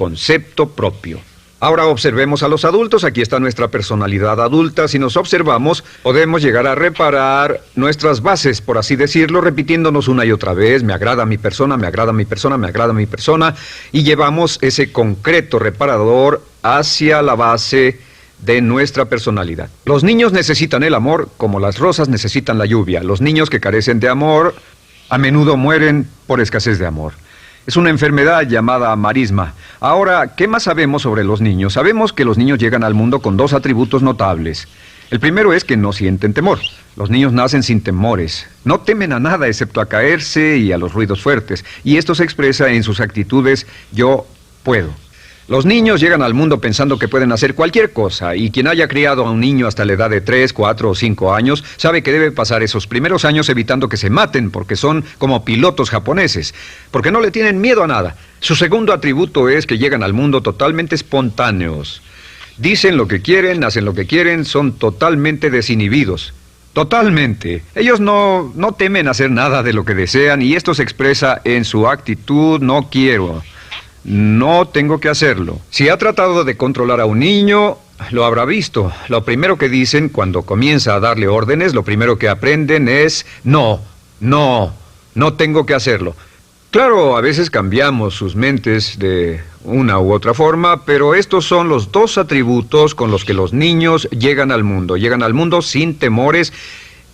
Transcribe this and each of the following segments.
concepto propio. Ahora observemos a los adultos. Aquí está nuestra personalidad adulta. Si nos observamos, podemos llegar a reparar nuestras bases, por así decirlo, repitiéndonos una y otra vez: me agrada mi persona, me agrada mi persona, me agrada mi persona, y llevamos ese concreto reparador hacia la base de nuestra personalidad. Los niños necesitan el amor como las rosas necesitan la lluvia. Los niños que carecen de amor a menudo mueren por escasez de amor. Es una enfermedad llamada marisma. Ahora, ¿qué más sabemos sobre los niños? Sabemos que los niños llegan al mundo con dos atributos notables. El primero es que no sienten temor. Los niños nacen sin temores. No temen a nada excepto a caerse y a los ruidos fuertes. Y esto se expresa en sus actitudes: yo puedo. Los niños llegan al mundo pensando que pueden hacer cualquier cosa, y quien haya criado a un niño hasta la edad de 3, 4 o 5 años sabe que debe pasar esos primeros años evitando que se maten, porque son como pilotos japoneses, porque no le tienen miedo a nada. Su segundo atributo es que llegan al mundo totalmente espontáneos. Dicen lo que quieren, hacen lo que quieren, son totalmente desinhibidos. Totalmente. Ellos no temen hacer nada de lo que desean, y esto se expresa en su actitud: no quiero. No tengo que hacerlo. Si ha tratado de controlar a un niño, lo habrá visto. Lo primero que dicen cuando comienza a darle órdenes, lo primero que aprenden es: no tengo que hacerlo. Claro, a veces cambiamos sus mentes de una u otra forma, pero estos son los dos atributos con los que los niños llegan al mundo. Llegan al mundo sin temores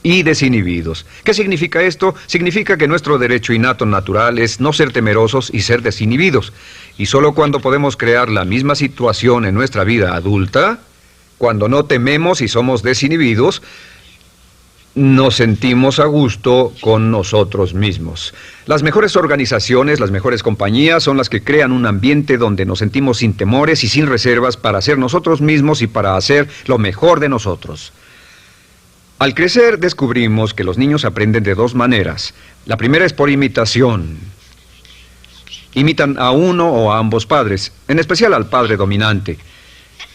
y desinhibidos. ¿Qué significa esto? Significa que nuestro derecho innato natural es no ser temerosos y ser desinhibidos. Y solo cuando podemos crear la misma situación en nuestra vida adulta, cuando no tememos y somos desinhibidos, nos sentimos a gusto con nosotros mismos. Las mejores organizaciones, las mejores compañías son las que crean un ambiente donde nos sentimos sin temores y sin reservas para ser nosotros mismos y para hacer lo mejor de nosotros. Al crecer descubrimos que los niños aprenden de dos maneras. La primera es por imitación. Imitan a uno o a ambos padres, en especial al padre dominante.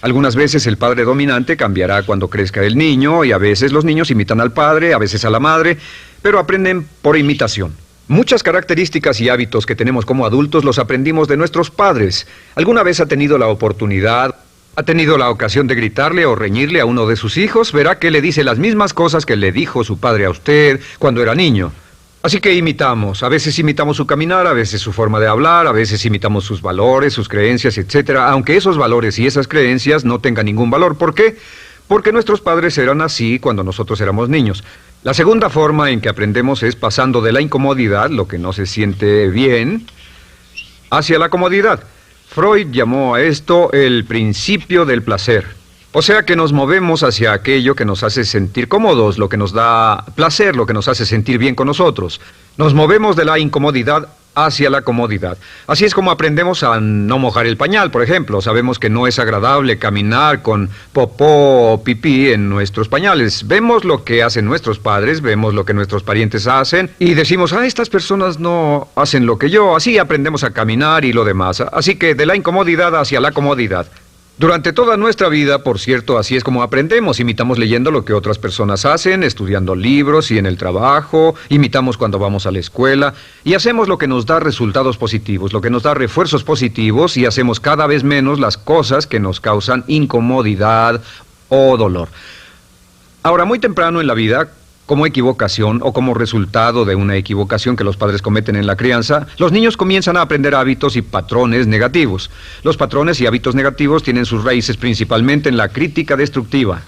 Algunas veces el padre dominante cambiará cuando crezca el niño, y a veces los niños imitan al padre, a veces a la madre, pero aprenden por imitación. Muchas características y hábitos que tenemos como adultos los aprendimos de nuestros padres. ¿Alguna vez ha tenido la oportunidad, ha tenido la ocasión de gritarle o reñirle a uno de sus hijos? Verá que le dice las mismas cosas que le dijo su padre a usted cuando era niño. Así que imitamos. A veces imitamos su caminar, a veces su forma de hablar, a veces imitamos sus valores, sus creencias, etc. Aunque esos valores y esas creencias no tengan ningún valor. ¿Por qué? Porque nuestros padres eran así cuando nosotros éramos niños. La segunda forma en que aprendemos es pasando de la incomodidad, lo que no se siente bien, hacia la comodidad. Freud llamó a esto el principio del placer. O sea que nos movemos hacia aquello que nos hace sentir cómodos, lo que nos da placer, lo que nos hace sentir bien con nosotros. Nos movemos de la incomodidad hacia la comodidad. Así es como aprendemos a no mojar el pañal, por ejemplo. Sabemos que no es agradable caminar con popó o pipí en nuestros pañales. Vemos lo que hacen nuestros padres, vemos lo que nuestros parientes hacen y decimos: estas personas no hacen lo que yo. Así aprendemos a caminar y lo demás. Así que de la incomodidad hacia la comodidad. Durante toda nuestra vida, por cierto, así es como aprendemos. Imitamos leyendo lo que otras personas hacen, estudiando libros y en el trabajo, imitamos cuando vamos a la escuela, y hacemos lo que nos da resultados positivos, lo que nos da refuerzos positivos, y hacemos cada vez menos las cosas que nos causan incomodidad o dolor. Ahora, muy temprano en la vida, como equivocación o como resultado de una equivocación que los padres cometen en la crianza, los niños comienzan a aprender hábitos y patrones negativos. Los patrones y hábitos negativos tienen sus raíces principalmente en la crítica destructiva.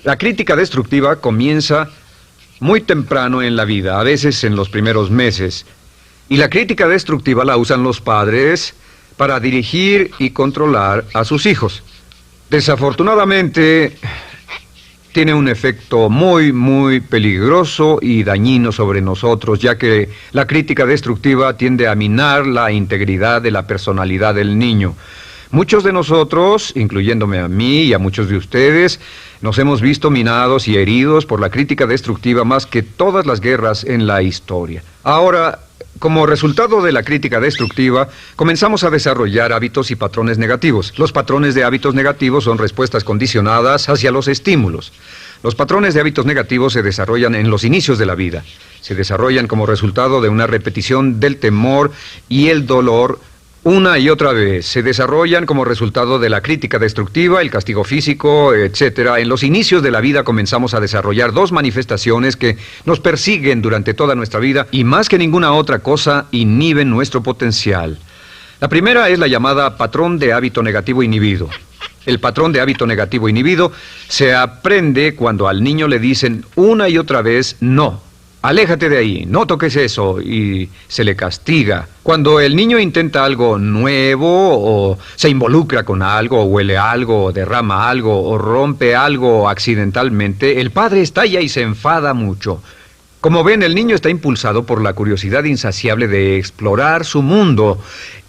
La crítica destructiva comienza muy temprano en la vida, a veces en los primeros meses. Y la crítica destructiva la usan los padres para dirigir y controlar a sus hijos. Desafortunadamente, tiene un efecto muy peligroso y dañino sobre nosotros, ya que la crítica destructiva tiende a minar la integridad de la personalidad del niño. Muchos de nosotros, incluyéndome a mí y a muchos de ustedes, nos hemos visto minados y heridos por la crítica destructiva más que todas las guerras en la historia. Ahora, como resultado de la crítica destructiva, comenzamos a desarrollar hábitos y patrones negativos. Los patrones de hábitos negativos son respuestas condicionadas hacia los estímulos. Los patrones de hábitos negativos se desarrollan en los inicios de la vida. Se desarrollan como resultado de una repetición del temor y el dolor Una y otra vez se desarrollan como resultado de la crítica destructiva, el castigo físico, etcétera. En los inicios de la vida comenzamos a desarrollar dos manifestaciones que nos persiguen durante toda nuestra vida y más que ninguna otra cosa inhiben nuestro potencial. La primera es la llamada patrón de hábito negativo inhibido. El patrón de hábito negativo inhibido se aprende cuando al niño le dicen una y otra vez no. Aléjate de ahí, no toques eso, y se le castiga. Cuando el niño intenta algo nuevo, o se involucra con algo, o huele algo, o derrama algo, o rompe algo accidentalmente, el padre estalla y se enfada mucho. Como ven, el niño está impulsado por la curiosidad insaciable de explorar su mundo.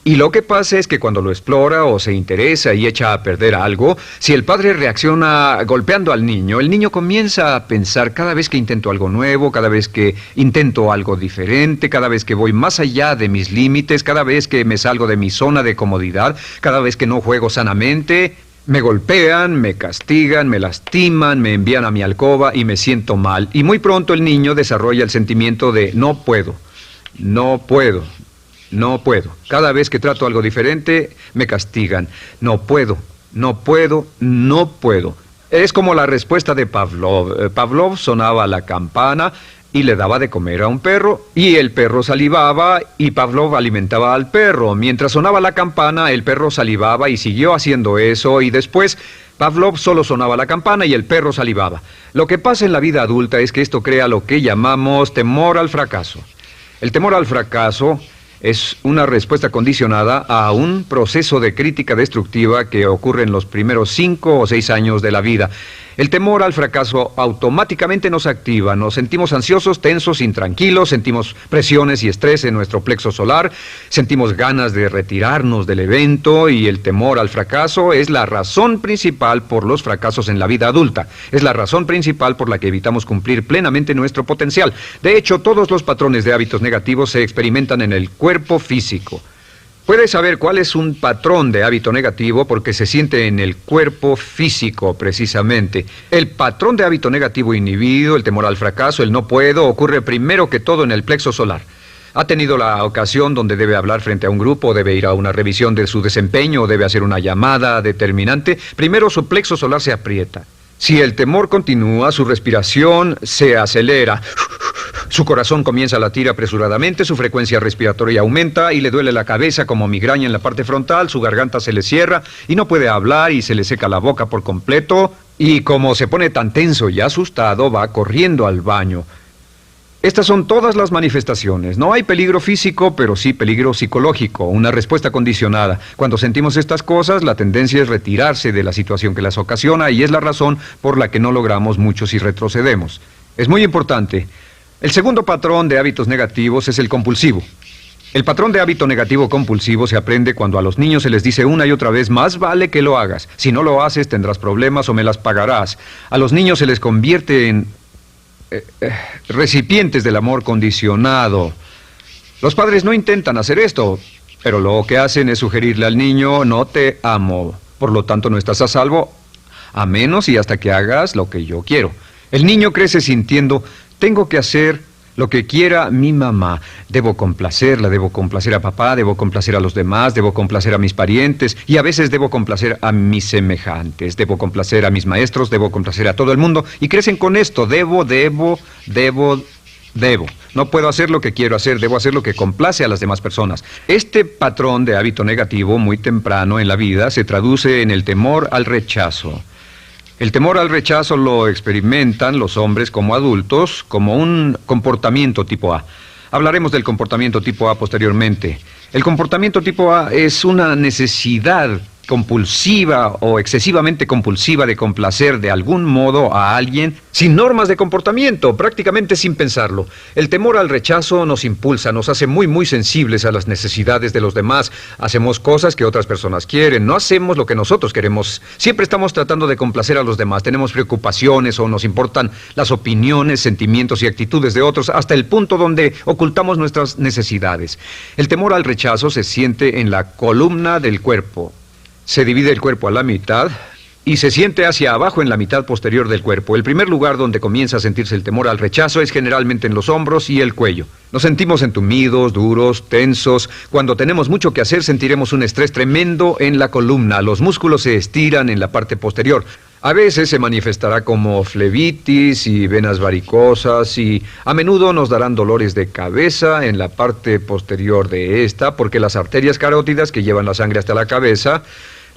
Y lo que pasa es que cuando lo explora o se interesa y echa a perder algo, si el padre reacciona golpeando al niño, el niño comienza a pensar cada vez que intento algo nuevo, cada vez que intento algo diferente, cada vez que voy más allá de mis límites, cada vez que me salgo de mi zona de comodidad, cada vez que no juego sanamente, me golpean, me castigan, me lastiman, me envían a mi alcoba y me siento mal. Y muy pronto el niño desarrolla el sentimiento de no puedo, no puedo. No puedo. Cada vez que trato algo diferente, me castigan. No puedo, no puedo, no puedo. Es como la respuesta de Pavlov. Pavlov sonaba la campana y le daba de comer a un perro, y el perro salivaba y Pavlov alimentaba al perro. Mientras sonaba la campana, el perro salivaba y siguió haciendo eso, y después Pavlov solo sonaba la campana y el perro salivaba. Lo que pasa en la vida adulta es que esto crea lo que llamamos temor al fracaso. El temor al fracaso es una respuesta condicionada a un proceso de crítica destructiva que ocurre en los primeros 5 o 6 años de la vida. El temor al fracaso automáticamente nos activa, nos sentimos ansiosos, tensos, intranquilos, sentimos presiones y estrés en nuestro plexo solar, sentimos ganas de retirarnos del evento, y el temor al fracaso es la razón principal por los fracasos en la vida adulta. Es la razón principal por la que evitamos cumplir plenamente nuestro potencial. De hecho, todos los patrones de hábitos negativos se experimentan en el cuerpo físico. Puedes saber cuál es un patrón de hábito negativo porque se siente en el cuerpo físico, precisamente. El patrón de hábito negativo inhibido, el temor al fracaso, el no puedo, ocurre primero que todo en el plexo solar. ¿Ha tenido la ocasión donde debe hablar frente a un grupo, debe ir a una revisión de su desempeño, o debe hacer una llamada determinante? Primero su plexo solar se aprieta. Si el temor continúa, su respiración se acelera. Su corazón comienza a latir apresuradamente, su frecuencia respiratoria aumenta y le duele la cabeza como migraña en la parte frontal, su garganta se le cierra y no puede hablar y se le seca la boca por completo, y como se pone tan tenso y asustado, va corriendo al baño. Estas son todas las manifestaciones. No hay peligro físico, pero sí peligro psicológico, una respuesta condicionada. Cuando sentimos estas cosas, la tendencia es retirarse de la situación que las ocasiona, y es la razón por la que no logramos mucho si retrocedemos. Es muy importante. El segundo patrón de hábitos negativos es el compulsivo. El patrón de hábito negativo compulsivo se aprende cuando a los niños se les dice una y otra vez: más vale que lo hagas. Si no lo haces, tendrás problemas o me las pagarás. A los niños se les convierte en recipientes del amor condicionado. Los padres no intentan hacer esto, pero lo que hacen es sugerirle al niño: no te amo, por lo tanto no estás a salvo, a menos y hasta que hagas lo que yo quiero. El niño crece sintiendo: tengo que hacer lo que quiera mi mamá. Debo complacerla, debo complacer a papá, debo complacer a los demás, debo complacer a mis parientes, y a veces debo complacer a mis semejantes, debo complacer a mis maestros, debo complacer a todo el mundo, y crecen con esto: debo. No puedo hacer lo que quiero hacer, debo hacer lo que complace a las demás personas. Este patrón de hábito negativo muy temprano en la vida se traduce en el temor al rechazo. El temor al rechazo lo experimentan los hombres como adultos como un comportamiento tipo A. Hablaremos del comportamiento tipo A posteriormente. El comportamiento tipo A es una necesidad compulsiva o excesivamente compulsiva de complacer de algún modo a alguien sin normas de comportamiento, prácticamente sin pensarlo. El temor al rechazo nos impulsa, nos hace muy sensibles a las necesidades de los demás. Hacemos cosas que otras personas quieren, no hacemos lo que nosotros queremos. Siempre estamos tratando de complacer a los demás, tenemos preocupaciones o nos importan las opiniones, sentimientos y actitudes de otros hasta el punto donde ocultamos nuestras necesidades. El temor al rechazo se siente en la columna del cuerpo. Se divide el cuerpo a la mitad, y se siente hacia abajo en la mitad posterior del cuerpo. El primer lugar donde comienza a sentirse el temor al rechazo es generalmente en los hombros y el cuello. Nos sentimos entumidos, duros, tensos. Cuando tenemos mucho que hacer sentiremos un estrés tremendo en la columna. Los músculos se estiran en la parte posterior. A veces se manifestará como flebitis y venas varicosas y a menudo nos darán dolores de cabeza en la parte posterior de esta porque las arterias carótidas que llevan la sangre hasta la cabeza,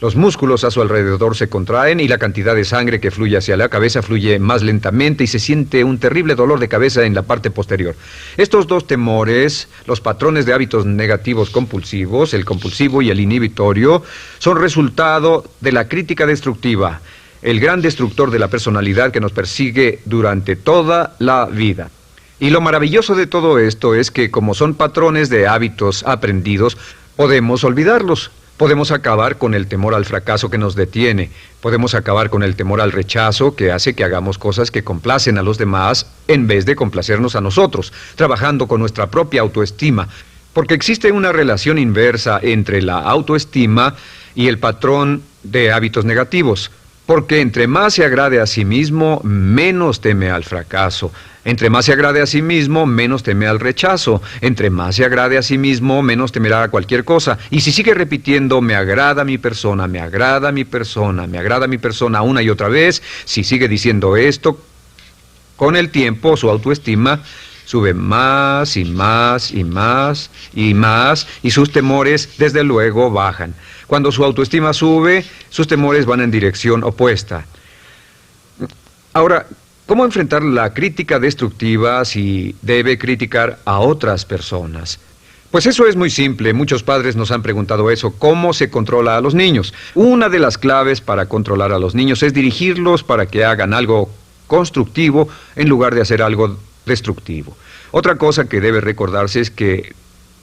los músculos a su alrededor se contraen y la cantidad de sangre que fluye hacia la cabeza fluye más lentamente y se siente un terrible dolor de cabeza en la parte posterior. Estos dos temores, los patrones de hábitos negativos compulsivos, el compulsivo y el inhibitorio, son resultado de la crítica destructiva, el gran destructor de la personalidad que nos persigue durante toda la vida. Y lo maravilloso de todo esto es que como son patrones de hábitos aprendidos, podemos olvidarlos. Podemos acabar con el temor al fracaso que nos detiene. Podemos acabar con el temor al rechazo que hace que hagamos cosas que complacen a los demás en vez de complacernos a nosotros, trabajando con nuestra propia autoestima. Porque existe una relación inversa entre la autoestima y el patrón de hábitos negativos. Porque entre más se agrade a sí mismo, menos teme al fracaso. Entre más se agrade a sí mismo, menos teme al rechazo. Entre más se agrade a sí mismo, menos temerá a cualquier cosa. Y si sigue repitiendo, me agrada mi persona, me agrada mi persona, me agrada mi persona una y otra vez, si sigue diciendo esto, con el tiempo su autoestima sube más y más y más y más y sus temores desde luego bajan. Cuando su autoestima sube, sus temores van en dirección opuesta. Ahora, ¿cómo enfrentar la crítica destructiva si debe criticar a otras personas? Pues eso es muy simple. Muchos padres nos han preguntado eso. ¿Cómo se controla a los niños? Una de las claves para controlar a los niños es dirigirlos para que hagan algo constructivo en lugar de hacer algo destructivo. Otra cosa que debe recordarse es que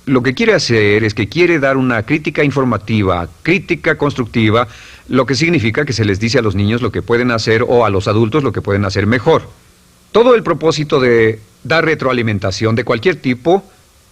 lo que quiere hacer es que quiere dar una crítica informativa, crítica constructiva, lo que significa que se les dice a los niños lo que pueden hacer o a los adultos lo que pueden hacer mejor. Todo el propósito de dar retroalimentación de cualquier tipo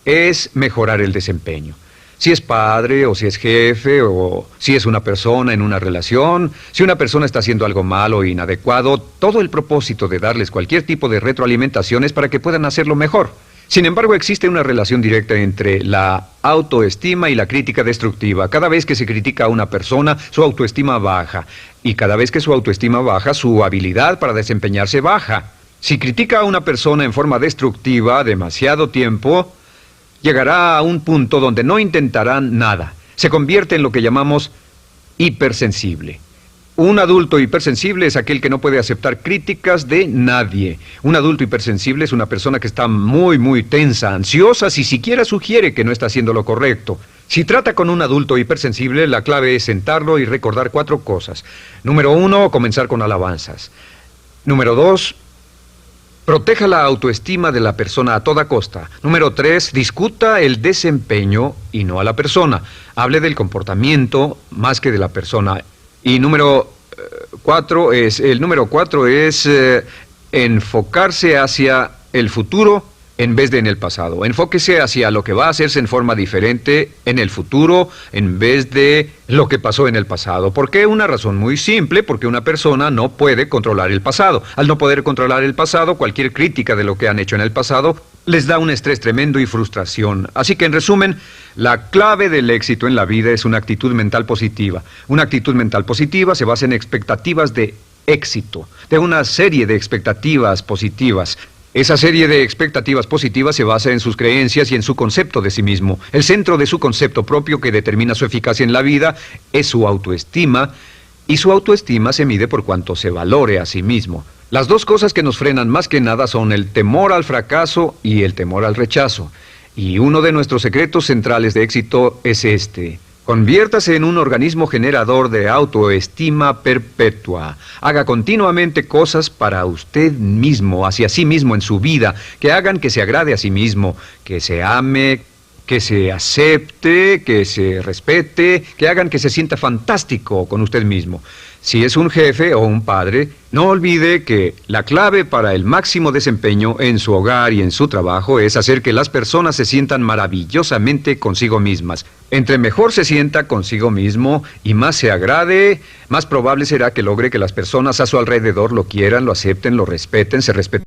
es mejorar el desempeño. Si es padre o si es jefe o si es una persona en una relación, si una persona está haciendo algo malo o inadecuado, todo el propósito de darles cualquier tipo de retroalimentación es para que puedan hacerlo mejor. Sin embargo, existe una relación directa entre la autoestima y la crítica destructiva. Cada vez que se critica a una persona, su autoestima baja. Y cada vez que su autoestima baja, su habilidad para desempeñarse baja. Si critica a una persona en forma destructiva demasiado tiempo, llegará a un punto donde no intentarán nada. Se convierte en lo que llamamos hipersensible. Un adulto hipersensible es aquel que no puede aceptar críticas de nadie. Un adulto hipersensible es una persona que está muy tensa, ansiosa, si siquiera sugiere que no está haciendo lo correcto. Si trata con un adulto hipersensible, la clave es sentarlo y recordar 4 cosas. Número 1, comenzar con alabanzas. Número 2, proteja la autoestima de la persona a toda costa. Número 3, discuta el desempeño y no a la persona. Hable del comportamiento más que de la persona. Y número 4 es enfocarse hacia el futuro en vez de en el pasado. Enfóquese hacia lo que va a hacerse en forma diferente en el futuro en vez de lo que pasó en el pasado. ¿Por qué? Una razón muy simple, porque una persona no puede controlar el pasado. Al no poder controlar el pasado, cualquier crítica de lo que han hecho en el pasado les da un estrés tremendo y frustración. Así que, en resumen, la clave del éxito en la vida es una actitud mental positiva. Una actitud mental positiva se basa en expectativas de éxito, de una serie de expectativas positivas. Esa serie de expectativas positivas se basa en sus creencias y en su concepto de sí mismo. El centro de su concepto propio que determina su eficacia en la vida es su autoestima, y su autoestima se mide por cuanto se valore a sí mismo. Las dos cosas que nos frenan más que nada son el temor al fracaso y el temor al rechazo. Y uno de nuestros secretos centrales de éxito es este: conviértase en un organismo generador de autoestima perpetua. Haga continuamente cosas para usted mismo, hacia sí mismo en su vida, que hagan que se agrade a sí mismo, que se ame, que se acepte, que se respete, que hagan que se sienta fantástico con usted mismo. Si es un jefe o un padre, no olvide que la clave para el máximo desempeño en su hogar y en su trabajo es hacer que las personas se sientan maravillosamente consigo mismas. Entre mejor se sienta consigo mismo y más se agrade, más probable será que logre que las personas a su alrededor lo quieran, lo acepten, lo respeten, se respeten.